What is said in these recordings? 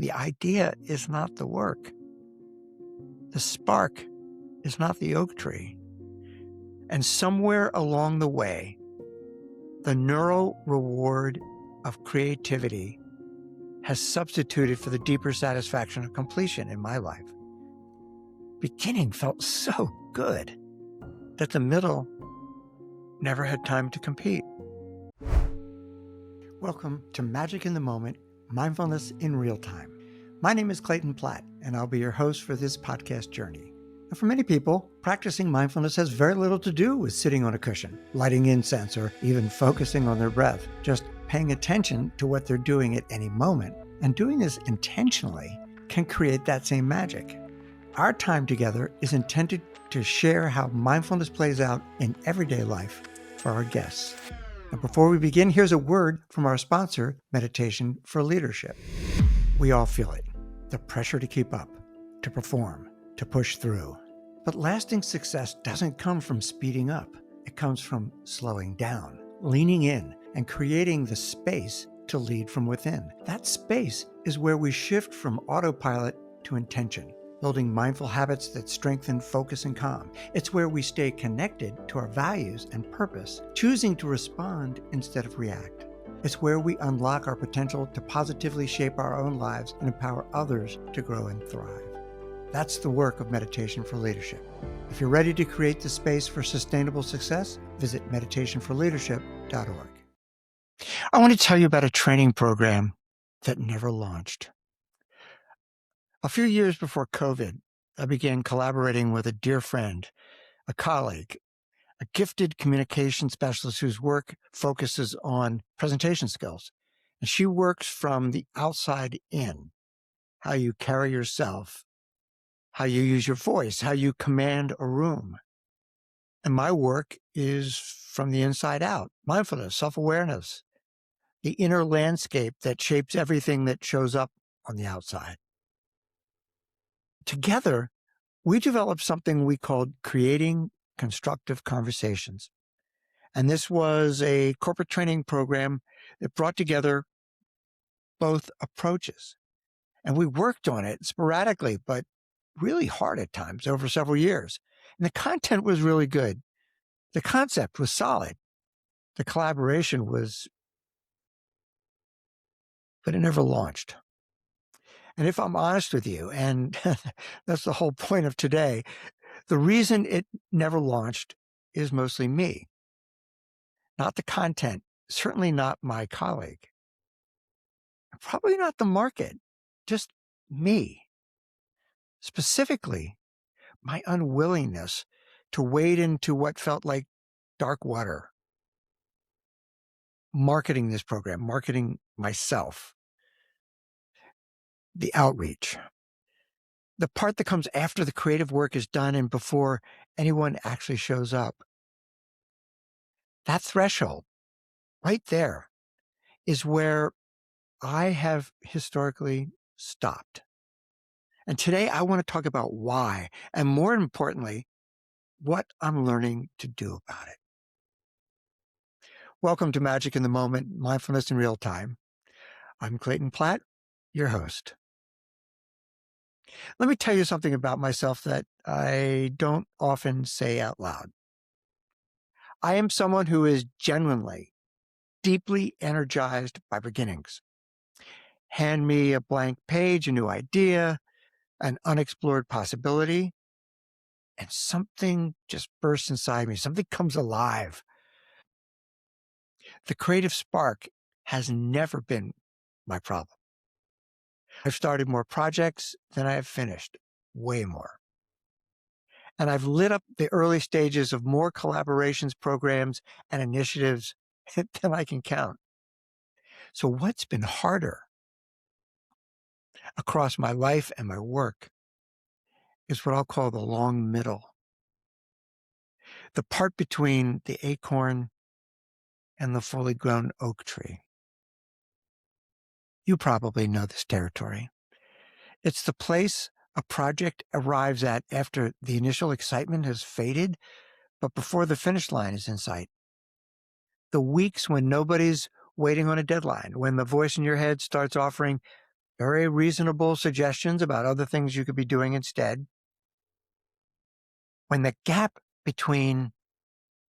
The idea is not the work. The spark is not the oak tree. And somewhere along the way, the neural reward of creativity has substituted for the deeper satisfaction of completion in my life. Beginning felt so good that the middle never had time to compete. Welcome to Magic in the Moment, Mindfulness in Real Time. My name is Clayton Platt, and I'll be your host for this podcast journey. And for many people, practicing mindfulness has very little to do with sitting on a cushion, lighting incense, or even focusing on their breath. Just paying attention to what they're doing at any moment. And doing this intentionally can create that same magic. Our time together is intended to share how mindfulness plays out in everyday life for our guests. And before we begin, here's a word from our sponsor, Meditation for Leadership. We all feel it, the pressure to keep up, to perform, to push through. But lasting success doesn't come from speeding up. It comes from slowing down, leaning in, and creating the space to lead from within. That space is where we shift from autopilot to intention, building mindful habits that strengthen focus and calm. It's where we stay connected to our values and purpose, choosing to respond instead of react. It's where we unlock our potential to positively shape our own lives and empower others to grow and thrive. That's the work of Meditation for Leadership. If you're ready to create the space for sustainable success, visit meditationforleadership.org. I want to tell you about a training program that never launched. A few years before COVID, I began collaborating with a dear friend, a colleague, a gifted communication specialist whose work focuses on presentation skills. And she works from the outside in, how you carry yourself, how you use your voice, how you command a room. And my work is from the inside out, mindfulness, self-awareness, the inner landscape that shapes everything that shows up on the outside. Together, we developed something we called Creating Constructive Conversations. And this was a corporate training program that brought together both approaches. And we worked on it sporadically, but really hard at times over several years. And the content was really good. The concept was solid. The collaboration was, but it never launched. And if I'm honest with you, and that's the whole point of today, the reason it never launched is mostly me. Not the content, certainly not my colleague. Probably not the market, just me. Specifically, my unwillingness to wade into what felt like dark water. Marketing this program, marketing myself. The outreach. The part that comes after the creative work is done and before anyone actually shows up. That threshold, right there, is where I have historically stopped. And today I want to talk about why, and more importantly, what I'm learning to do about it. Welcome to Magic in the Moment, Mindfulness in Real Time. I'm Clayton Platt, your host. Let me tell you something about myself that I don't often say out loud. I am someone who is genuinely, deeply energized by beginnings. Hand me a blank page, a new idea, an unexplored possibility, and something just bursts inside me. Something comes alive. The creative spark has never been my problem. I've started more projects than I have finished, way more. And I've lit up the early stages of more collaborations, programs, and initiatives than I can count. So what's been harder across my life and my work is what I'll call the long middle. The part between the acorn and the fully grown oak tree. You probably know this territory. It's the place a project arrives at after the initial excitement has faded, but before the finish line is in sight. The weeks when nobody's waiting on a deadline, when the voice in your head starts offering, very reasonable suggestions about other things you could be doing instead. When the gap between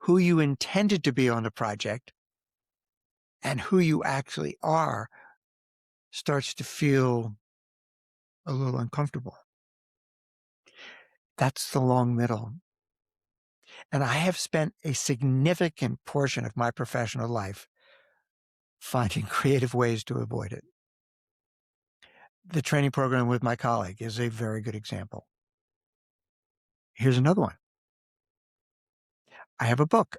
who you intended to be on the project and who you actually are starts to feel a little uncomfortable. That's the long middle. And I have spent a significant portion of my professional life finding creative ways to avoid it. The training program with my colleague is a very good example. Here's another one. I have a book.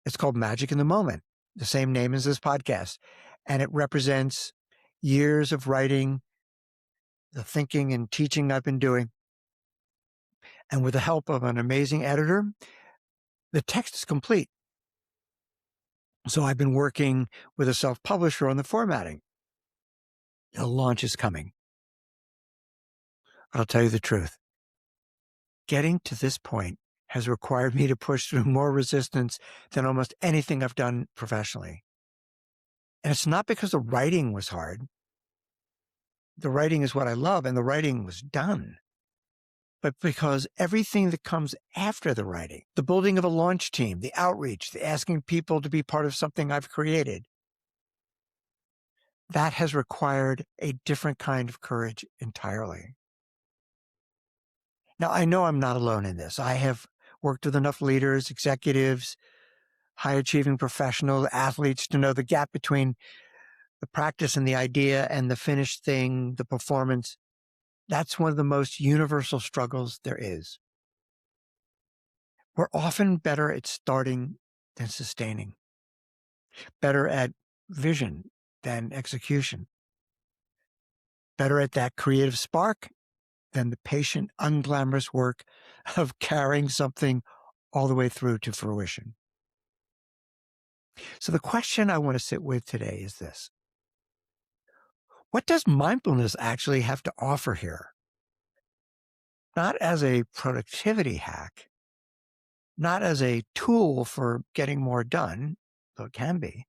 It's called Magic in the Moment, the same name as this podcast. And it represents years of writing, the thinking and teaching I've been doing. And with the help of an amazing editor, the text is complete. So I've been working with a self-publisher on the formatting. The launch is coming. I'll tell you the truth. Getting to this point has required me to push through more resistance than almost anything I've done professionally. And it's not because the writing was hard. The writing is what I love, and the writing was done. But because everything that comes after the writing, the building of a launch team, the outreach, the asking people to be part of something I've created, that has required a different kind of courage entirely. Now, I know I'm not alone in this. I have worked with enough leaders, executives, high-achieving professionals, athletes to know the gap between the practice and the idea and the finished thing, the performance. That's one of the most universal struggles there is. We're often better at starting than sustaining, better at vision than execution, better at that creative spark than the patient, unglamorous work of carrying something all the way through to fruition. So the question I want to sit with today is this. What does mindfulness actually have to offer here? Not as a productivity hack, not as a tool for getting more done, though it can be,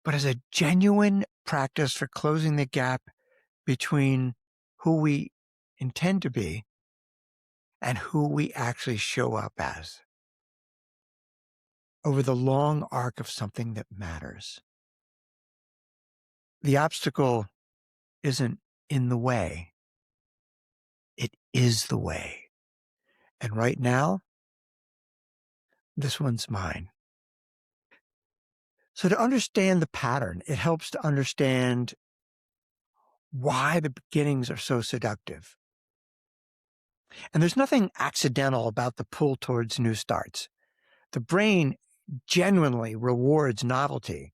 but as a genuine practice for closing the gap between who we intend to be and who we actually show up as over the long arc of something that matters. The obstacle isn't in the way. It is the way. And right now, this one's mine. So to understand the pattern, it helps to understand why the beginnings are so seductive. And there's nothing accidental about the pull towards new starts. The brain genuinely rewards novelty.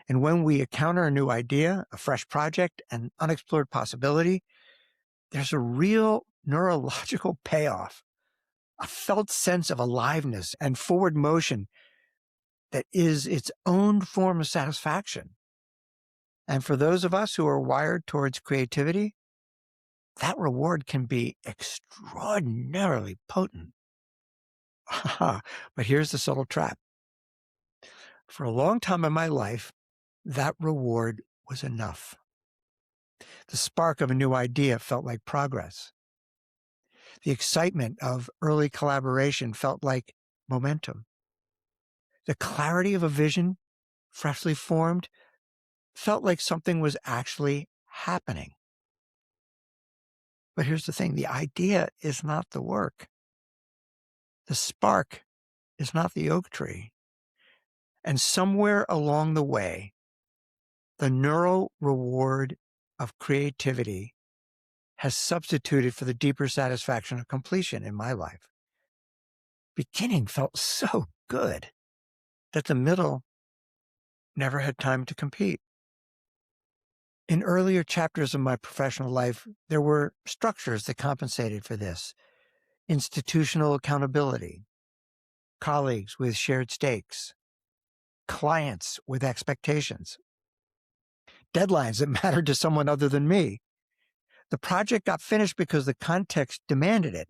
And when we encounter a new idea, a fresh project, an unexplored possibility, there's a real neurological payoff, a felt sense of aliveness and forward motion that is its own form of satisfaction. And for those of us who are wired towards creativity, that reward can be extraordinarily potent. But here's the subtle trap. For a long time in my life, that reward was enough. The spark of a new idea felt like progress. The excitement of early collaboration felt like momentum. The clarity of a vision, freshly formed, felt like something was actually happening. But here's the thing, the idea is not the work. The spark is not the oak tree. And somewhere along the way, the neural reward of creativity has substituted for the deeper satisfaction of completion in my life. Beginning felt so good that the middle never had time to compete. In earlier chapters of my professional life, there were structures that compensated for this. Institutional accountability, colleagues with shared stakes, clients with expectations, deadlines that mattered to someone other than me. The project got finished because the context demanded it,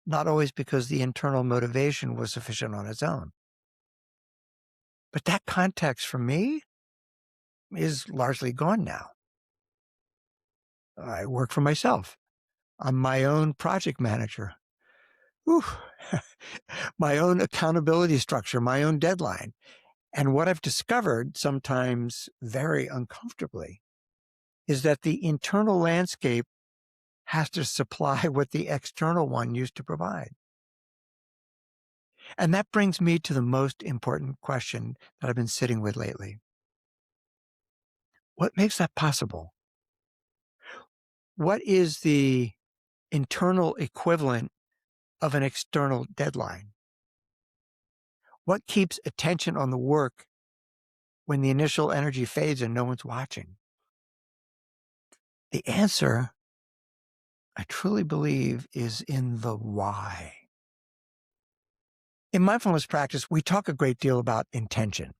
not always because the internal motivation was sufficient on its own. But that context for me is largely gone now. I work for myself. I'm my own project manager. Whew. My own accountability structure, my own deadline. And what I've discovered, sometimes very uncomfortably, is that the internal landscape has to supply what the external one used to provide. And that brings me to the most important question that I've been sitting with lately. What makes that possible? What is the internal equivalent of an external deadline? What keeps attention on the work when the initial energy fades and no one's watching? The answer, I truly believe, is in the why. In mindfulness practice, we talk a great deal about intention.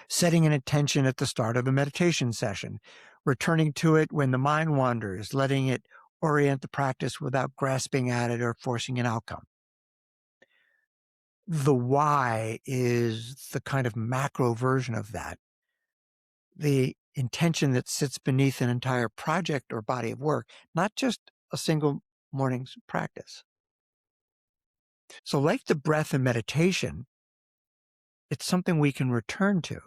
Setting an intention at the start of a meditation session, returning to it when the mind wanders, letting it orient the practice without grasping at it or forcing an outcome. The why is the kind of macro version of that. The intention that sits beneath an entire project or body of work, not just a single morning's practice. So like the breath and meditation, it's something we can return to,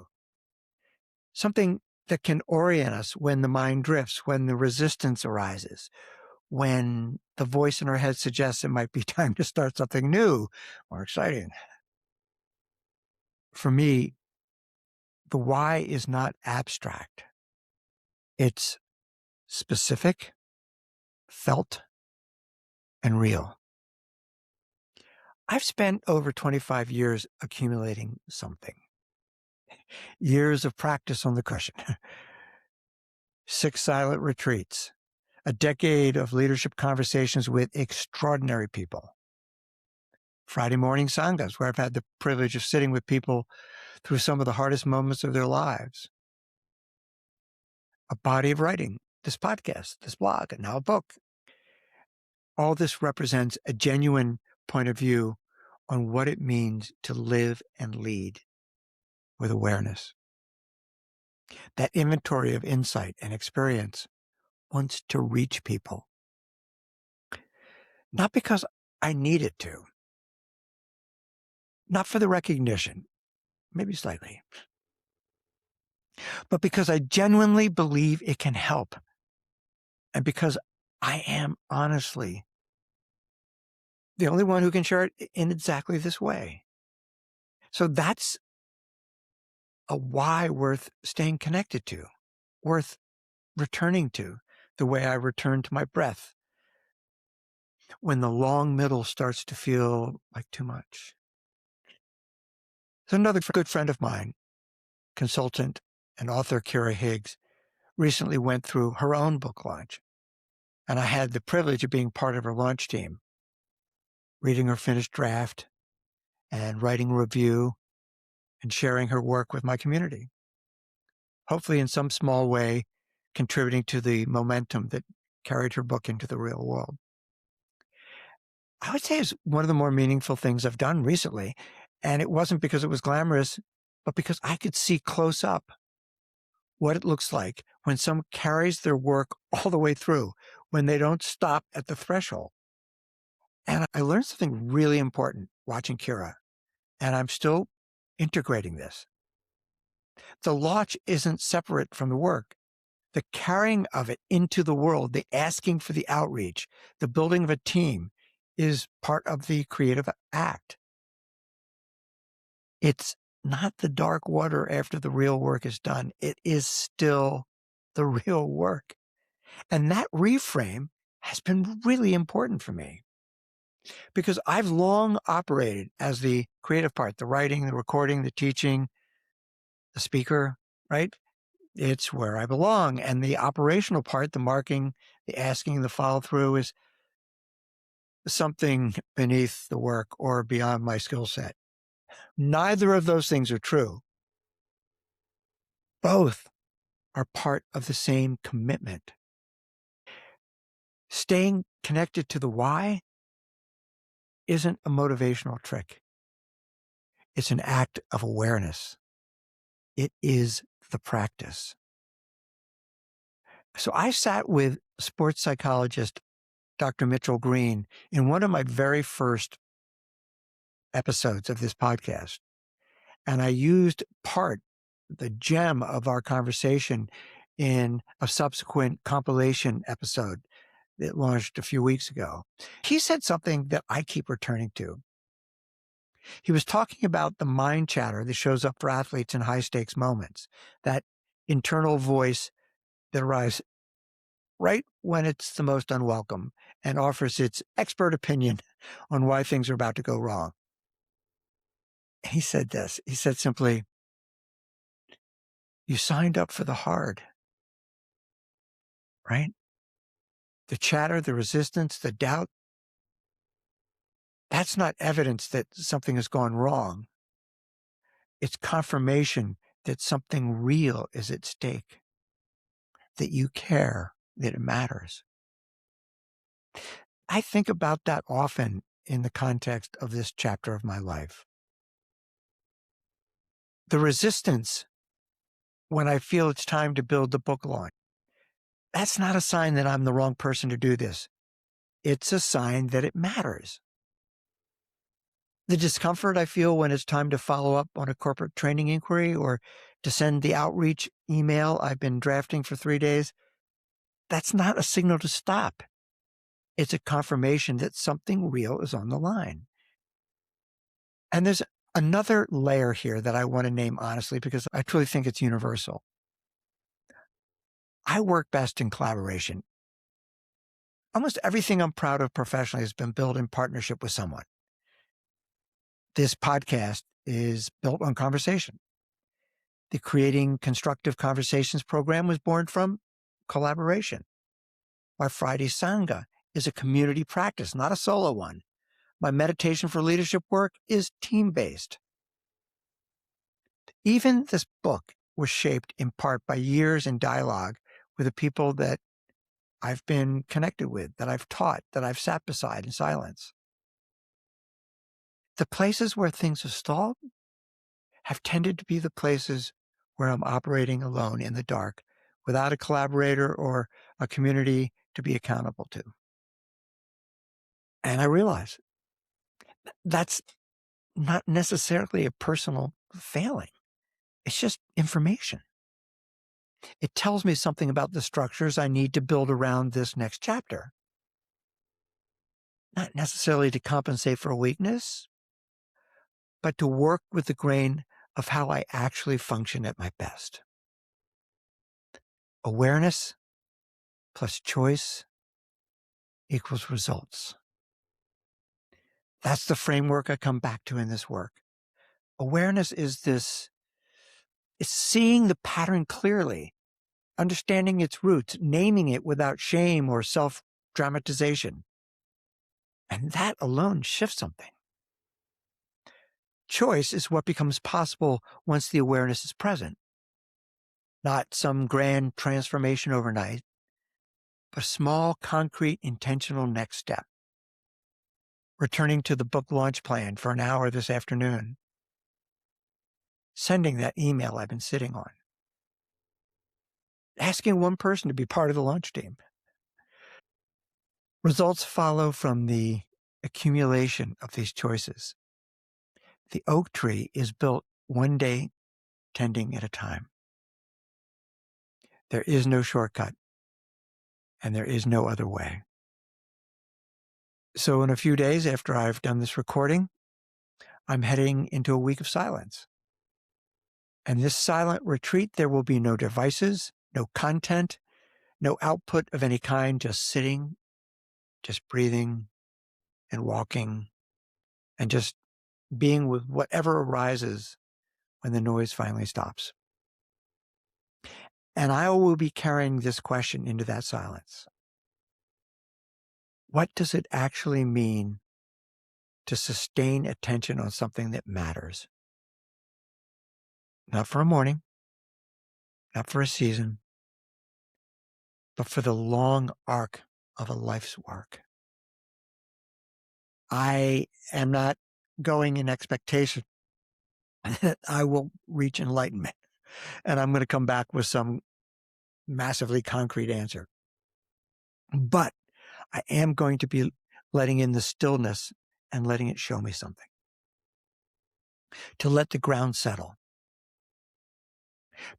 something that can orient us when the mind drifts, when the resistance arises, when the voice in our head suggests it might be time to start something new, more exciting. For me, the why is not abstract. It's specific, felt, and real. I've spent over 25 years accumulating something. Years of practice on the cushion, 6 silent retreats, a decade of leadership conversations with extraordinary people, Friday morning sanghas, where I've had the privilege of sitting with people through some of the hardest moments of their lives, a body of writing, this podcast, this blog, and now a book. All this represents a genuine point of view on what it means to live and lead with awareness. That inventory of insight and experience wants to reach people. Not because I need it to, not for the recognition, maybe slightly, but because I genuinely believe it can help. And because I am honestly the only one who can share it in exactly this way. So that's a why worth staying connected to, worth returning to, the way I return to my breath when the long middle starts to feel like too much. So another good friend of mine, consultant and author Kira Higgs, recently went through her own book launch. And I had the privilege of being part of her launch team, reading her finished draft and writing a review and sharing her work with my community. Hopefully in some small way, contributing to the momentum that carried her book into the real world. I would say it's one of the more meaningful things I've done recently. And it wasn't because it was glamorous, but because I could see close up what it looks like when someone carries their work all the way through, when they don't stop at the threshold. And I learned something really important watching Kira, and I'm still integrating this. The launch isn't separate from the work. The carrying of it into the world, the asking for the outreach, the building of a team is part of the creative act. It's not the dark water after the real work is done. It is still the real work. And that reframe has been really important for me because I've long operated as the creative part, the writing, the recording, the teaching, the speaker, right? It's where I belong. And the operational part, the marking, the asking, the follow through is something beneath the work or beyond my skill set. Neither of those things are true. Both are part of the same commitment. Staying connected to the why isn't a motivational trick. It's an act of awareness. It is the practice. So I sat with sports psychologist Dr. Mitchell Green in one of my very first episodes of this podcast. And I used the gem of our conversation in a subsequent compilation episode that launched a few weeks ago. He said something that I keep returning to. He was talking about the mind chatter that shows up for athletes in high stakes moments, that internal voice that arrives right when it's the most unwelcome and offers its expert opinion on why things are about to go wrong. He said this. He said simply, you signed up for the hard, right? The chatter, the resistance, the doubt, that's not evidence that something has gone wrong. It's confirmation that something real is at stake, that you care, that it matters. I think about that often in the context of this chapter of my life. The resistance when I feel it's time to build the book launch, that's not a sign that I'm the wrong person to do this. It's a sign that it matters. The discomfort I feel when it's time to follow up on a corporate training inquiry or to send the outreach email I've been drafting for 3 days, that's not a signal to stop. It's a confirmation that something real is on the line. And there's another layer here that I want to name honestly because I truly think it's universal. I work best in collaboration. Almost everything I'm proud of professionally has been built in partnership with someone. This podcast is built on conversation. The Creating Constructive Conversations program was born from collaboration. My Friday Sangha is a community practice, not a solo one. My meditation for leadership work is team-based. Even this book was shaped in part by years in dialogue with the people that I've been connected with, that I've taught, that I've sat beside in silence. The places where things have stalled have tended to be the places where I'm operating alone in the dark without a collaborator or a community to be accountable to. And I realize that's not necessarily a personal failing. It's just information. It tells me something about the structures I need to build around this next chapter. Not necessarily to compensate for a weakness, but to work with the grain of how I actually function at my best. Awareness plus choice equals results. That's the framework I come back to in this work. Awareness is it's seeing the pattern clearly, understanding its roots, naming it without shame or self-dramatization. And that alone shifts something. Choice is what becomes possible once the awareness is present. Not some grand transformation overnight, but a small, concrete, intentional next step. Returning to the book launch plan for an hour this afternoon. Sending that email I've been sitting on. Asking one person to be part of the launch team. Results follow from the accumulation of these choices. The oak tree is built one day tending at a time. There is no shortcut, and there is no other way. So in a few days after I've done this recording, I'm heading into a week of silence. And this silent retreat, there will be no devices, no content, no output of any kind, just sitting, just breathing and walking and just being with whatever arises when the noise finally stops. And I will be carrying this question into that silence. What does it actually mean to sustain attention on something that matters? Not for a morning, not for a season, but for the long arc of a life's work. I am not going in expectation that I will reach enlightenment and I'm going to come back with some massively concrete answer. But I am going to be letting in the stillness and letting it show me something. To let the ground settle.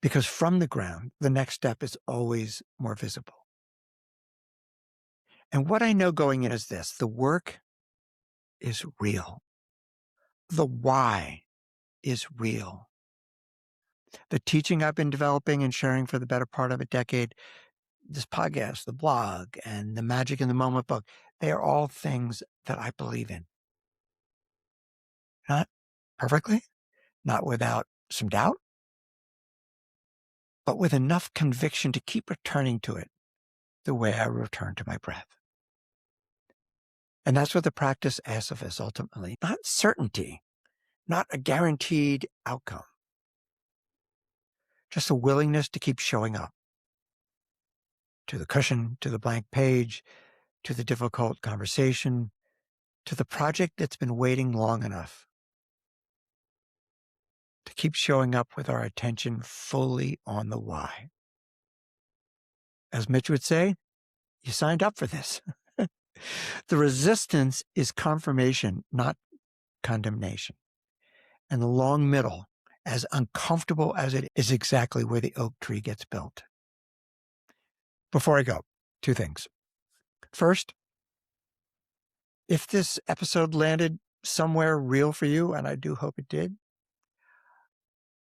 Because from the ground, the next step is always more visible. And what I know going in is this: the work is real. The why is real. The teaching I've been developing and sharing for the better part of a decade, this podcast, the blog, and the Magic in the Moment book, they are all things that I believe in. Not perfectly, not without some doubt, but with enough conviction to keep returning to it the way I return to my breath. And that's what the practice asks of us ultimately. Not certainty, not a guaranteed outcome, just a willingness to keep showing up to the cushion, to the blank page, to the difficult conversation, to the project that's been waiting long enough. To keep showing up with our attention fully on the why. As Mitch would say, you signed up for this. The resistance is confirmation, not condemnation. And the long middle, as uncomfortable as it is, exactly where the oak tree gets built. Before I go, two things. First, if this episode landed somewhere real for you, and I do hope it did,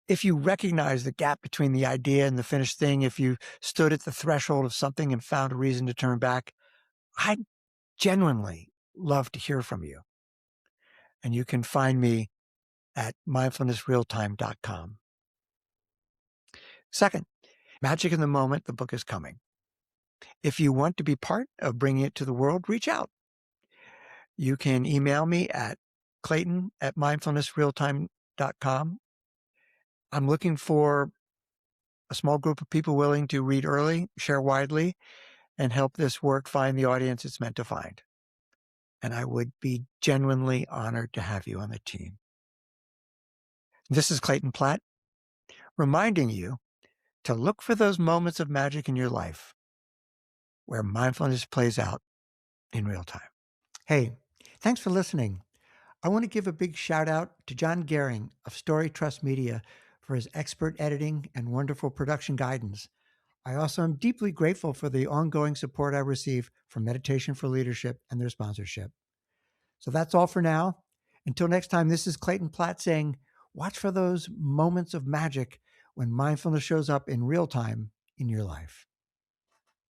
if you recognize the gap between the idea and the finished thing, if you stood at the threshold of something and found a reason to turn back, I'd genuinely love to hear from you. And you can find me at mindfulnessrealtime.com. Second, Magic in the Moment, the book is coming. If you want to be part of bringing it to the world, reach out. You can email me at clayton@mindfulnessrealtime.com. I'm looking for a small group of people willing to read early, share widely, and help this work find the audience it's meant to find. And I would be genuinely honored to have you on the team. This is Clayton Platt, reminding you to look for those moments of magic in your life where mindfulness plays out in real time. Hey, thanks for listening. I want to give a big shout out to John Gehring of Story Trust Media for his expert editing and wonderful production guidance. I also am deeply grateful for the ongoing support I receive from Meditation for Leadership and their sponsorship. So that's all for now. Until next time, this is Clayton Platt saying, watch for those moments of magic when mindfulness shows up in real time in your life.